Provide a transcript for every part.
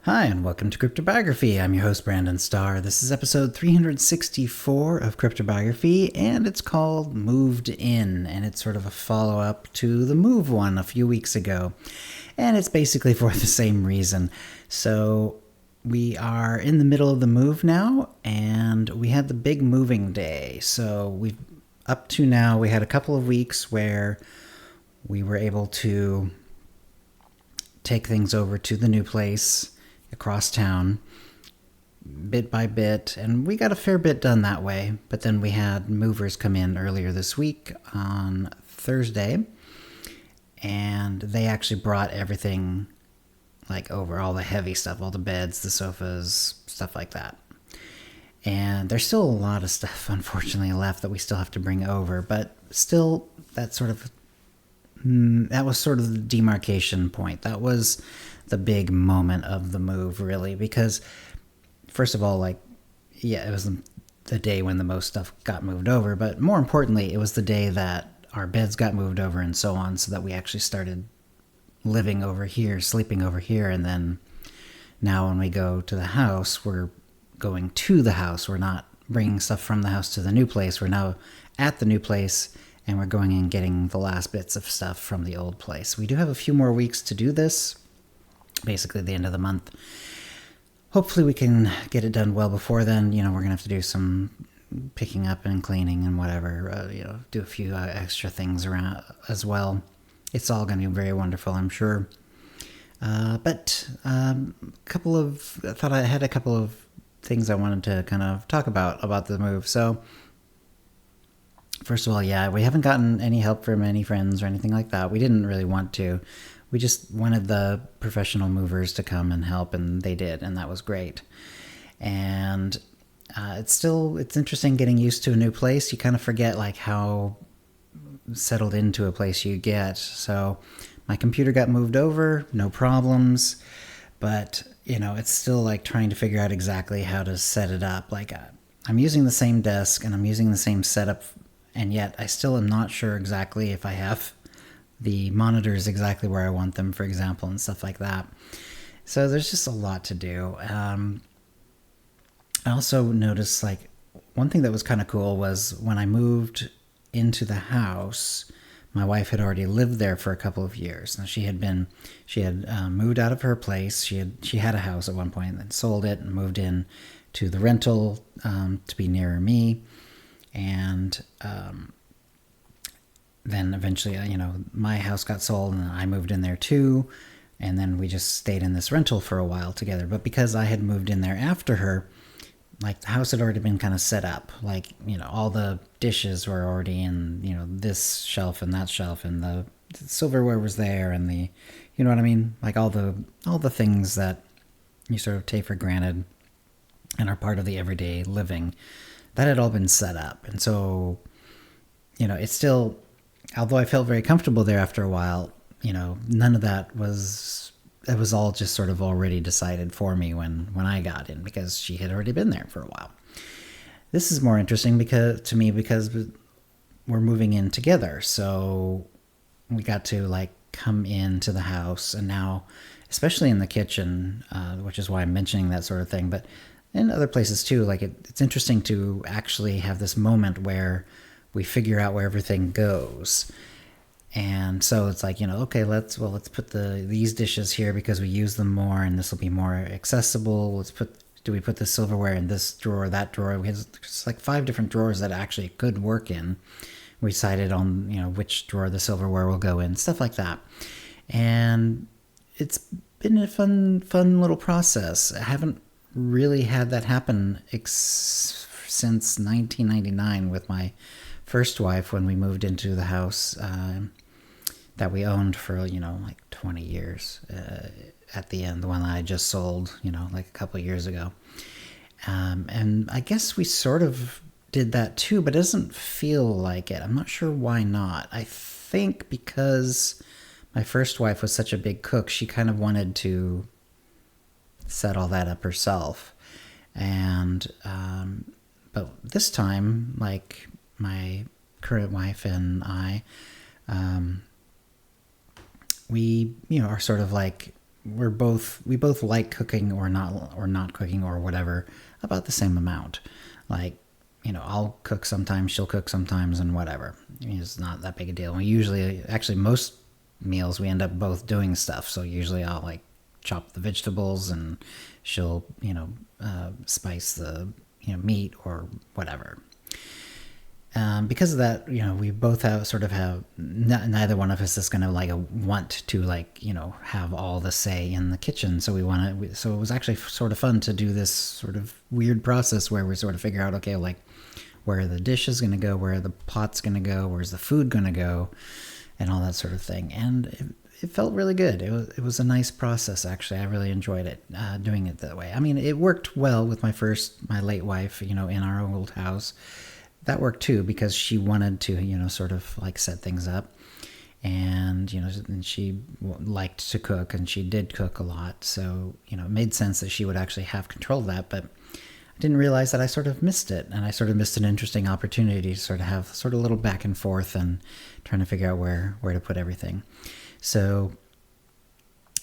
Hi, and welcome to CryptoBiography. I'm your host, Brandon Starr. This is episode 364 of CryptoBiography, and it's called Moved In, and it's sort of a follow-up to the Move one a few weeks ago. And it's basically for the same reason. So we are in the middle of the move now, and we had the big moving day. So we've up to now, we had a couple of weeks where we were able to take things over to the new place across town bit by bit, and we got a fair bit done that way. But then we had movers come in earlier this week on Thursday, and they actually brought everything like over, all the heavy stuff, all the beds, the sofas, stuff like that. And there's still a lot of stuff unfortunately left that we still have to bring over, but still that was sort of the demarcation point. That was the big moment of the move, really, because first of all, it was the day when the most stuff got moved over, but more importantly, it was the day that our beds got moved over and so on, so that we actually started living over here, sleeping over here. And then now when we go to the house, we're going to the house. We're not bringing stuff from the house to the new place. We're now at the new place, and we're going and getting the last bits of stuff from the old place. We do have a few more weeks to do this, basically the end of the month. Hopefully we can get it done well before then. We're going to have to do some picking up and cleaning and whatever, do a few extra things around as well. It's all going to be very wonderful, I'm sure. I thought I had a couple of things I wanted to kind of talk about the move. So first of all, we haven't gotten any help from any friends or anything like that. We didn't really want to. We just wanted the professional movers to come and help, and they did, and that was great. And it's interesting getting used to a new place. You kind of forget how settled into a place you get. So my computer got moved over, no problems, but it's still trying to figure out exactly how to set it up. I'm using the same desk and I'm using the same setup, and yet I still am not sure exactly if I have the monitors exactly where I want them, for example, and stuff like that. So there's just a lot to do. I also noticed one thing that was kind of cool was when I moved into the house, my wife had already lived there for a couple of years. Now she had moved out of her place. She had a house at one point and then sold it and moved in to the rental to be nearer me. And then eventually, my house got sold and I moved in there too. And then we just stayed in this rental for a while together. But because I had moved in there after her, the house had already been kind of set up. All the dishes were already in, this shelf and that shelf, and the silverware was there, and you know what I mean? All the things that you sort of take for granted and are part of the everyday living, that had all been set up. And so, it's still, although I felt very comfortable there after a while, none of that it was all just sort of already decided for me when I got in, because she had already been there for a while. This is more interesting because we're moving in together. So we got to come into the house, and now, especially in the kitchen, which is why I'm mentioning that sort of thing, but in other places too, it's interesting to actually have this moment where we figure out where everything goes. And so it's okay, let's put these dishes here because we use them more and this will be more accessible. Do we put the silverware in this drawer, that drawer? There's 5 different drawers that actually could work in. We decided on, which drawer the silverware will go in, stuff like that. And it's been a fun little process. I haven't really had that happen since 1999 with my first wife, when we moved into the house that we owned for 20 years at the end, the one that I just sold a couple of years ago. And I guess we sort of did that too, but it doesn't feel like it. I'm not sure why not. I think because my first wife was such a big cook, she kind of wanted to set all that up herself. And but this time, my current wife and I, we are sort of we both like cooking or not cooking or whatever about the same amount. Like, I'll cook sometimes, she'll cook sometimes, and whatever. I mean, it's not that big a deal. We usually, actually, most meals we end up both doing stuff. So usually I'll like chop the vegetables and she'll, spice the, meat or whatever. Because of that, we both neither one of us is going to like want to like, have all the say in the kitchen. So so it was actually sort of fun to do this sort of weird process where we sort of figure out, okay, like where are the dishes going to go, where are the pots going to go, where's the food going to go, and all that sort of thing. And it felt really good. It was a nice process, actually. I really enjoyed it, doing it that way. I mean, it worked well with my late wife, in our old house. That worked too, because she wanted to, sort of like set things up. And, and she liked to cook, and she did cook a lot. So, it made sense that she would actually have control of that. But I didn't realize that I sort of missed it. And I sort of missed an interesting opportunity to sort of have sort of a little back and forth and trying to figure out where to put everything. So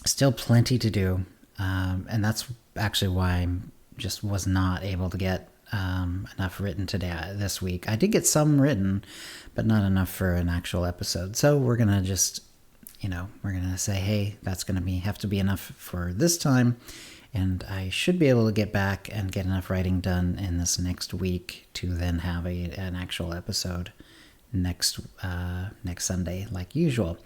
still plenty to do. And that's actually why I just was not able to get enough written this week. I did get some written, but not enough for an actual episode. So we're going to just, we're going to say, hey, that's going to have to be enough for this time. And I should be able to get back and get enough writing done in this next week to then have an actual episode next Sunday, like usual.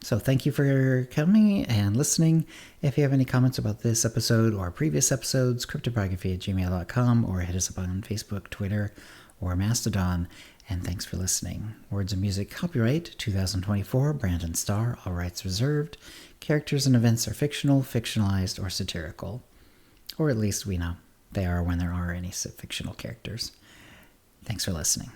So thank you for coming and listening. If you have any comments about this episode or previous episodes, cryptobiography@gmail.com, or hit us up on Facebook, Twitter, or Mastodon. And thanks for listening. Words and music copyright 2024, Brandon Starr, all rights reserved. Characters and events are fictional, fictionalized, or satirical. Or at least we know they are when there are any fictional characters. Thanks for listening.